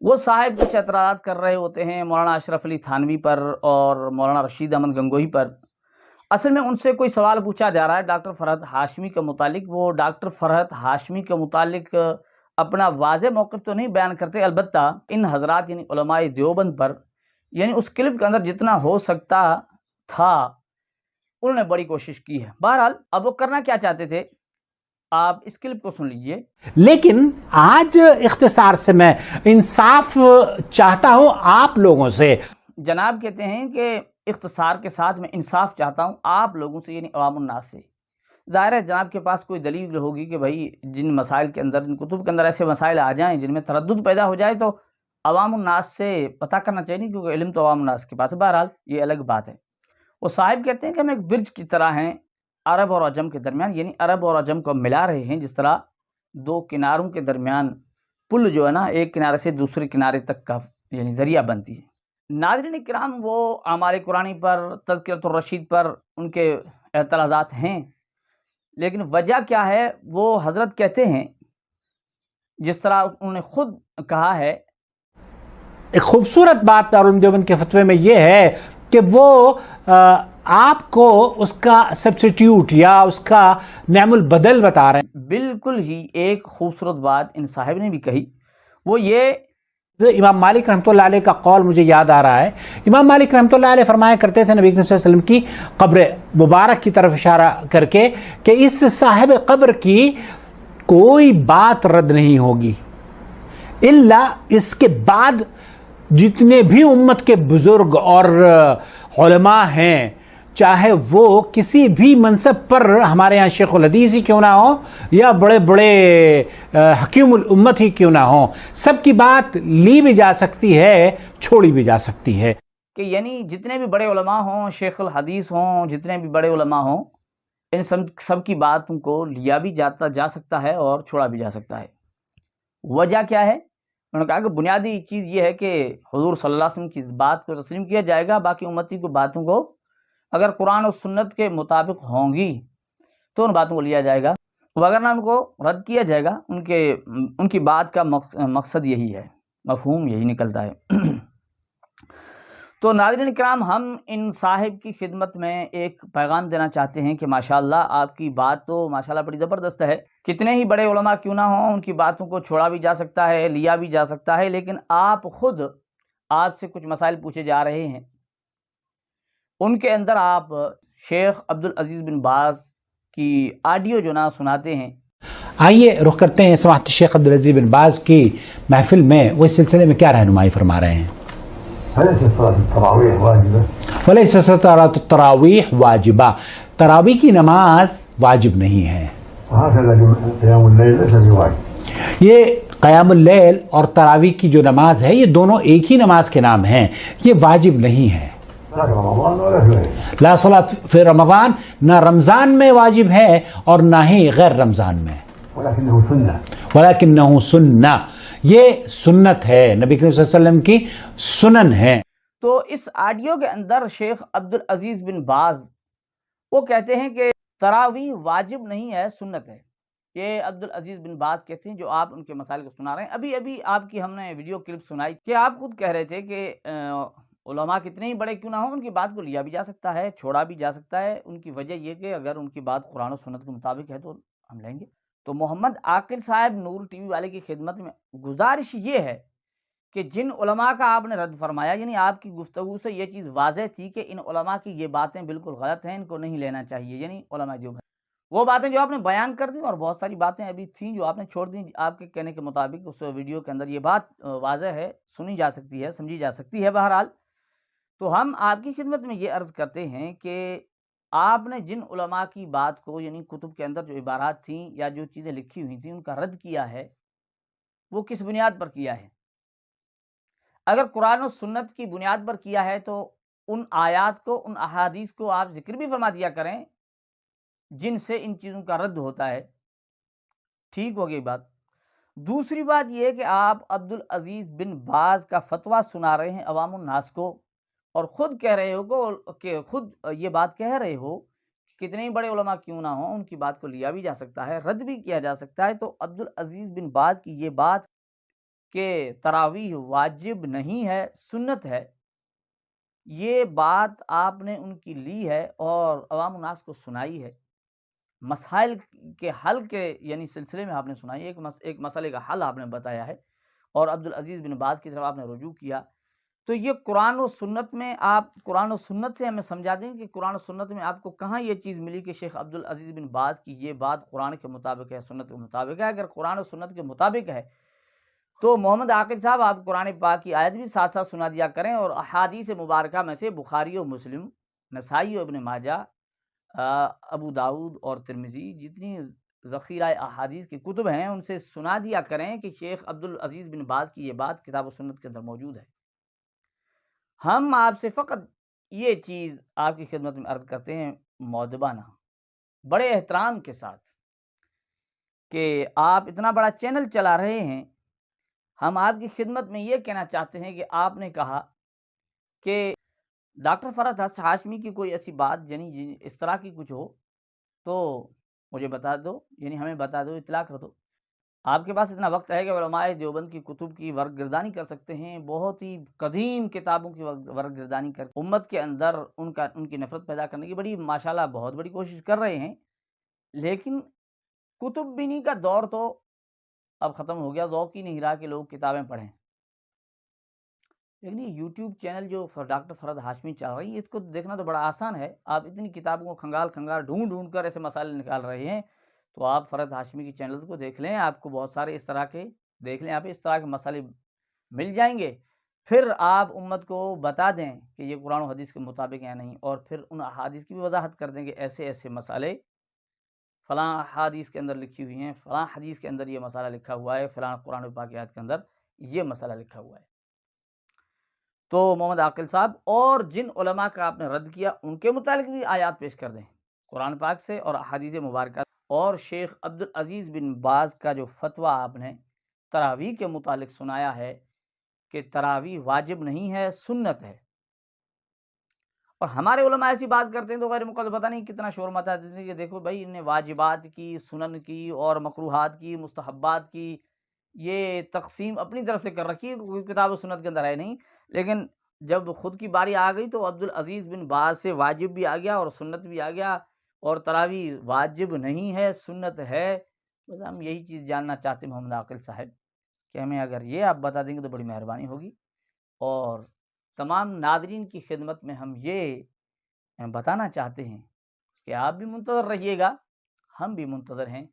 وہ صاحب کچھ اعتراضات کر رہے ہوتے ہیں مولانا اشرف علی تھانوی پر اور مولانا رشید احمد گنگوہی پر۔ اصل میں ان سے کوئی سوال پوچھا جا رہا ہے ڈاکٹر فرحت ہاشمی کے متعلق۔ وہ ڈاکٹر فرحت ہاشمی کے متعلق اپنا واضح موقف تو نہیں بیان کرتے، البتہ ان حضرات یعنی علماء دیوبند پر یعنی اس کلپ کے اندر جتنا ہو سکتا تھا انہوں نے بڑی کوشش کی ہے۔ بہرحال اب وہ کرنا کیا چاہتے تھے آپ اس کلپ کو سن لیجئے۔ لیکن آج اختصار سے میں انصاف چاہتا ہوں آپ لوگوں سے۔ جناب کہتے ہیں کہ اختصار کے ساتھ میں انصاف چاہتا ہوں آپ لوگوں سے یعنی عوام الناس سے۔ ظاہر ہے جناب کے پاس کوئی دلیل ہوگی کہ بھائی جن مسائل کے اندر، ان کتب کے اندر ایسے مسائل آ جائیں جن میں تردد پیدا ہو جائے تو عوام الناس سے پتہ کرنا چاہیے، نہیں کیونکہ علم تو عوام الناس کے پاس ہے۔ بہرحال یہ الگ بات ہے۔ وہ صاحب کہتے ہیں کہ ہم ایک برج کی طرح ہیں عرب اور عجم کے درمیان، یعنی عرب اور عجم کو ملا رہے ہیں جس طرح دو کناروں کے درمیان پل جو ہے نا ایک کنارے سے دوسرے کنارے تک کا یعنی ذریعہ بنتی ہے۔ ناظرین کرام، وہ اعمال قرآنی پر، تذکرۃ الرشید پر ان کے اعتراضات ہیں، لیکن وجہ کیا ہے وہ حضرت کہتے ہیں جس طرح انہوں نے خود کہا ہے۔ ایک خوبصورت بات دارالعلوم دیوبند کے فتوے میں یہ ہے کہ وہ آپ کو اس کا سبسٹیوٹ یا اس کا نعم البدل بتا رہے ہیں۔ بالکل ہی ایک خوبصورت بات ان صاحب نے بھی کہی، وہ یہ امام مالک رحمۃ اللہ علیہ کا قول مجھے یاد آ رہا ہے۔ امام مالک رحمۃ اللہ علیہ فرمایا کرتے تھے نبی کریم صلی اللہ علیہ وسلم کی قبر مبارک کی طرف اشارہ کر کے کہ اس صاحب قبر کی کوئی بات رد نہیں ہوگی الا اس کے بعد جتنے بھی امت کے بزرگ اور علماء ہیں، چاہے وہ کسی بھی منصب پر ہمارے ہاں شیخ الحدیث ہی کیوں نہ ہو یا بڑے بڑے حکیم الامت ہی کیوں نہ ہو، سب کی بات لی بھی جا سکتی ہے، چھوڑی بھی جا سکتی ہے۔ کہ یعنی جتنے بھی بڑے علماء ہوں، شیخ الحدیث ہوں، جتنے بھی بڑے علماء ہوں، ان سب کی باتوں کو لیا بھی جا سکتا ہے اور چھوڑا بھی جا سکتا ہے۔ وجہ کیا ہے؟ انہوں نے کہا کہ بنیادی چیز یہ ہے کہ حضور صلی اللہ علیہ وسلم کی بات کو تسلیم کیا جائے گا، باقی امتی کو باتوں کو اگر قرآن و سنت کے مطابق ہوں گی تو ان باتوں کو لیا جائے گا، وگرنہ ان کو رد کیا جائے گا۔ ان کی بات کا مقصد یہی ہے، مفہوم یہی نکلتا ہے۔ تو ناظرین کرام، ہم ان صاحب کی خدمت میں ایک پیغام دینا چاہتے ہیں کہ ماشاءاللہ آپ کی بات تو ماشاءاللہ بڑی زبردست ہے، کتنے ہی بڑے علماء کیوں نہ ہوں ان کی باتوں کو چھوڑا بھی جا سکتا ہے، لیا بھی جا سکتا ہے، لیکن آپ سے کچھ مسائل پوچھے جا رہے ہیں، ان کے اندر آپ شیخ عبدالعزیز بن باز کی آڈیو جو نا سناتے ہیں۔ آئیے رخ کرتے ہیں سماحت شیخ عبدالعزیز بن باز کی محفل میں، وہ اس سلسلے میں کیا رہنمائی فرما رہے ہیں۔ ولیس صلاۃ التراویح واجبہ، تراویح کی نماز واجب نہیں ہے۔ یہ قیام اللیل اور تراویح کی جو نماز ہے یہ دونوں ایک ہی نماز کے نام ہیں، یہ واجب نہیں ہے۔ لا صلاۃ فی رمضان، نہ رمضان میں واجب ہے اور نہ ہی غیر رمضان میں، ولیکنہ سنہ، یہ سنت ہے، نبی کریم صلی اللہ علیہ وسلم کی سنن ہے۔ تو اس آڈیو کے اندر شیخ عبدالعزیز بن باز وہ کہتے ہیں کہ تراویح واجب نہیں ہے، سنت ہے۔ یہ عبدالعزیز بن باز کہتے ہیں جو آپ ان کے مسائل کو سنا رہے ہیں۔ ابھی آپ کی ہم نے ویڈیو کلپ سنائی کہ آپ خود کہہ رہے تھے کہ علماء کتنے ہی بڑے کیوں نہ ہوں ان کی بات کو لیا بھی جا سکتا ہے، چھوڑا بھی جا سکتا ہے۔ ان کی وجہ یہ کہ اگر ان کی بات قرآن و سنت کے مطابق ہے تو ہم لیں گے۔ تو محمد عاقل صاحب نور ٹی وی والے کی خدمت میں گزارش یہ ہے کہ جن علماء کا آپ نے رد فرمایا، یعنی آپ کی گفتگو سے یہ چیز واضح تھی کہ ان علماء کی یہ باتیں بالکل غلط ہیں، ان کو نہیں لینا چاہیے، یعنی علماء جو وہ باتیں جو آپ نے بیان کر دی اور بہت ساری باتیں ابھی تھیں جو آپ نے چھوڑ دیں آپ کے کہنے کے مطابق۔ اس ویڈیو کے اندر یہ بات واضح ہے، سنی جا سکتی ہے، سمجھی جا سکتی ہے۔ بہرحال تو ہم آپ کی خدمت میں یہ عرض کرتے ہیں کہ آپ نے جن علماء کی بات کو یعنی کتب کے اندر جو عبارات تھیں یا جو چیزیں لکھی ہوئی تھیں ان کا رد کیا ہے، وہ کس بنیاد پر کیا ہے؟ اگر قرآن و سنت کی بنیاد پر کیا ہے تو ان آیات کو، ان احادیث کو آپ ذکر بھی فرما دیا کریں جن سے ان چیزوں کا رد ہوتا ہے۔ ٹھیک ہو گئی بات۔ دوسری بات یہ کہ آپ عبدالعزیز بن باز کا فتویٰ سنا رہے ہیں عوام الناس کو اور خود کہہ رہے ہو کہ خود یہ بات کہہ رہے ہو کہ کتنے ہی بڑے علماء کیوں نہ ہوں ان کی بات کو لیا بھی جا سکتا ہے، رد بھی کیا جا سکتا ہے۔ تو عبدالعزیز بن باز کی یہ بات کہ تراویح واجب نہیں ہے، سنت ہے، یہ بات آپ نے ان کی لی ہے اور عوام الناس کو سنائی ہے، مسائل کے حل کے یعنی سلسلے میں آپ نے سنائی، ایک مسئلے کا حل آپ نے بتایا ہے اور عبدالعزیز بن باز کی طرف آپ نے رجوع کیا، تو یہ قرآن و سنت میں آپ قرآن و سنت سے ہمیں سمجھا دیں کہ قرآن و سنت میں آپ کو کہاں یہ چیز ملی کہ شیخ عبدالعزیز بن باز کی یہ بات قرآن کے مطابق ہے، سنت کے مطابق ہے؟ اگر قرآن و سنت کے مطابق ہے تو محمد عاقل صاحب آپ قرآن پاک کی آیت بھی ساتھ ساتھ سنا دیا کریں، اور احادیث مبارکہ میں سے بخاری و مسلم، نسائی و ابن ماجہ، ابو داؤد اور ترمذی، جتنی ذخیرہ احادیث کی کتب ہیں ان سے سنا دیا کریں کہ شیخ عبدالعزیز بن باز کی یہ بات کتاب و سنت کے اندر موجود ہے۔ ہم آپ سے فقط یہ چیز آپ کی خدمت میں عرض کرتے ہیں مؤدبانہ، بڑے احترام کے ساتھ، کہ آپ اتنا بڑا چینل چلا رہے ہیں، ہم آپ کی خدمت میں یہ کہنا چاہتے ہیں کہ آپ نے کہا کہ ڈاکٹر فرحت ہاشمی کی کوئی ایسی بات یعنی اس طرح کی کچھ ہو تو مجھے بتا دو، یعنی ہمیں بتا دو، اطلاع کر دو۔ آپ کے پاس اتنا وقت ہے کہ علماء دیوبند کی کتب کی ورق گردانی کر سکتے ہیں، بہت ہی قدیم کتابوں کی ورق گردانی کر امت کے اندر ان کی نفرت پیدا کرنے کی بڑی ماشاءاللہ بہت بڑی کوشش کر رہے ہیں، لیکن کتب بینی کا دور تو اب ختم ہو گیا، ذوق ہی نہیں رہا کہ لوگ کتابیں پڑھیں۔ لیکن یہ یوٹیوب چینل جو ڈاکٹر فرحت ہاشمی چل رہی ہے، اس کو دیکھنا تو بڑا آسان ہے، آپ اتنی کتابوں کو کھنگال ڈھونڈ کر ایسے مسائل نکال رہے ہیں، تو آپ فرحت ہاشمی کی چینلز کو دیکھ لیں، آپ کو بہت سارے اس طرح کے دیکھ لیں، آپ اس طرح کے مسئلے مل جائیں گے، پھر آپ امت کو بتا دیں کہ یہ قرآن و حدیث کے مطابق یا نہیں، اور پھر ان احادیث کی بھی وضاحت کر دیں کہ ایسے ایسے مسئلے فلاں حدیث کے اندر لکھی ہوئی ہیں، فلاں حدیث کے اندر یہ مسئلہ لکھا ہوا ہے، فلاں قرآن پاک کی آیت کے اندر یہ مسئلہ لکھا ہوا ہے۔ تو محمد عاقل صاحب اور جن علماء کا آپ نے رد کیا ان کے متعلق بھی آیات پیش کر دیں قرآن پاک سے اور احادیث مبارکہ، اور شیخ عبدالعزیز بن باز کا جو فتویٰ آپ نے تراویح کے متعلق سنایا ہے کہ تراویح واجب نہیں ہے، سنت ہے، اور ہمارے علماء ایسی بات کرتے ہیں تو غیر مقدس پتہ نہیں کتنا شور مچا دیتے ہیں کہ دیکھو بھائی ان نے واجبات کی، سنن کی اور مکروہات کی، مستحبات کی یہ تقسیم اپنی طرف سے کر رکھی ہے، کوئی کتاب و سنت کے اندر ہے نہیں، لیکن جب خود کی باری آ گئی تو عبدالعزیز بن باز سے واجب بھی آ گیا اور سنت بھی آ گیا، اور تراویح واجب نہیں ہے، سنت ہے۔ بس ہم یہی چیز جاننا چاہتے ہیں محمد عاقل صاحب کہ ہمیں اگر یہ آپ بتا دیں گے تو بڑی مہربانی ہوگی، اور تمام ناظرین کی خدمت میں ہم یہ بتانا چاہتے ہیں کہ آپ بھی منتظر رہیے گا، ہم بھی منتظر ہیں